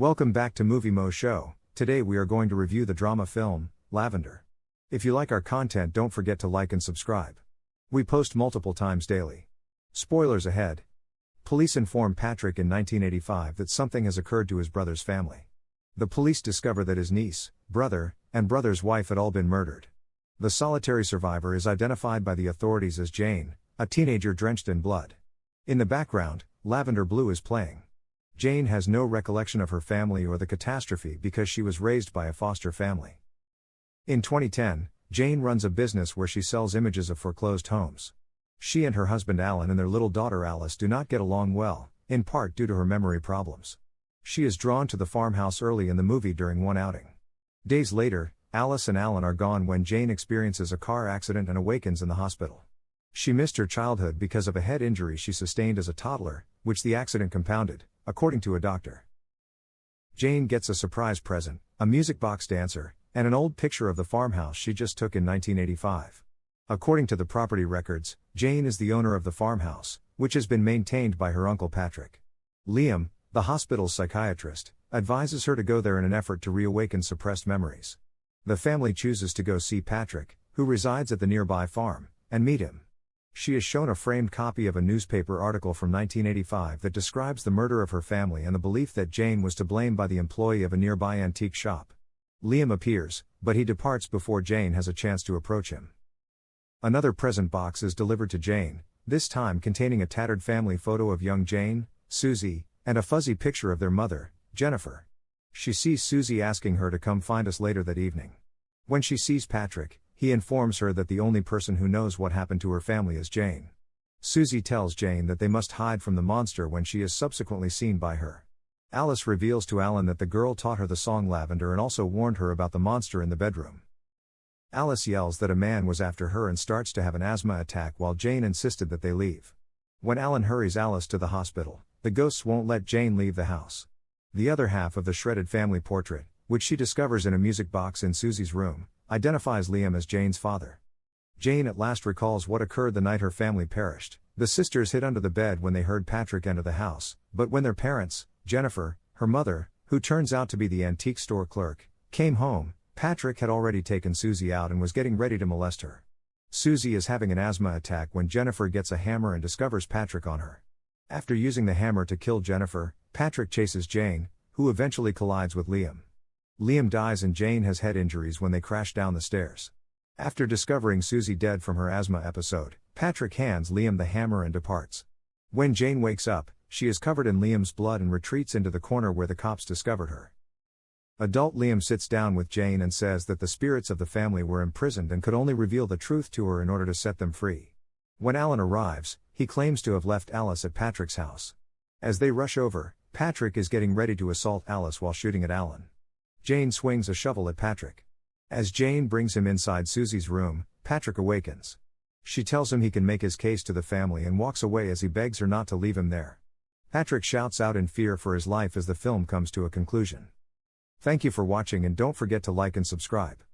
Welcome back to Movie Moshow. Today we are going to review the drama film, Lavender. If you like our content, don't forget to like and subscribe. We post multiple times daily. Spoilers ahead. Police inform Patrick in 1985 that something has occurred to his brother's family. The police discover that his niece, brother, and brother's wife had all been murdered. The solitary survivor is identified by the authorities as Jane, a teenager drenched in blood. In the background, Lavender Blue is playing. Jane has no recollection of her family or the catastrophe because she was raised by a foster family. In 2010, Jane runs a business where she sells images of foreclosed homes. She and her husband Alan and their little daughter Alice do not get along well, in part due to her memory problems. She is drawn to the farmhouse early in the movie during one outing. Days later, Alice and Alan are gone when Jane experiences a car accident and awakens in the hospital. She missed her childhood because of a head injury she sustained as a toddler, which the accident compounded, according to a doctor. Jane gets a surprise present, a music box dancer, and an old picture of the farmhouse she just took in 1985. According to the property records, Jane is the owner of the farmhouse, which has been maintained by her uncle Patrick. Liam, the hospital's psychiatrist, advises her to go there in an effort to reawaken suppressed memories. The family chooses to go see Patrick, who resides at the nearby farm, and meet him. She is shown a framed copy of a newspaper article from 1985 that describes the murder of her family and the belief that Jane was to blame by the employee of a nearby antique shop. Liam appears, but he departs before Jane has a chance to approach him. Another present box is delivered to Jane, this time containing a tattered family photo of young Jane, Susie, and a fuzzy picture of their mother, Jennifer. She sees Susie asking her to come find us later that evening. When she sees Patrick, he informs her that the only person who knows what happened to her family is Jane. Susie tells Jane that they must hide from the monster when she is subsequently seen by her. Alice reveals to Alan that the girl taught her the song Lavender and also warned her about the monster in the bedroom. Alice yells that a man was after her and starts to have an asthma attack while Jane insisted that they leave. When Alan hurries Alice to the hospital, the ghosts won't let Jane leave the house. The other half of the shredded family portrait, which she discovers in a music box in Susie's room, identifies Liam as Jane's father. Jane at last recalls what occurred the night her family perished. The sisters hid under the bed when they heard Patrick enter the house, but when their parents, Jennifer, her mother, who turns out to be the antique store clerk, came home, Patrick had already taken Susie out and was getting ready to molest her. Susie is having an asthma attack when Jennifer gets a hammer and discovers Patrick on her. After using the hammer to kill Jennifer, Patrick chases Jane, who eventually collides with Liam. Liam dies and Jane has head injuries when they crash down the stairs. After discovering Susie dead from her asthma episode, Patrick hands Liam the hammer and departs. When Jane wakes up, she is covered in Liam's blood and retreats into the corner where the cops discovered her. Adult Liam sits down with Jane and says that the spirits of the family were imprisoned and could only reveal the truth to her in order to set them free. When Alan arrives, he claims to have left Alice at Patrick's house. As they rush over, Patrick is getting ready to assault Alice while shooting at Alan. Jane swings a shovel at Patrick. As Jane brings him inside Susie's room, Patrick awakens. She tells him he can make his case to the family and walks away as he begs her not to leave him there. Patrick shouts out in fear for his life as the film comes to a conclusion. Thank you for watching and don't forget to like and subscribe.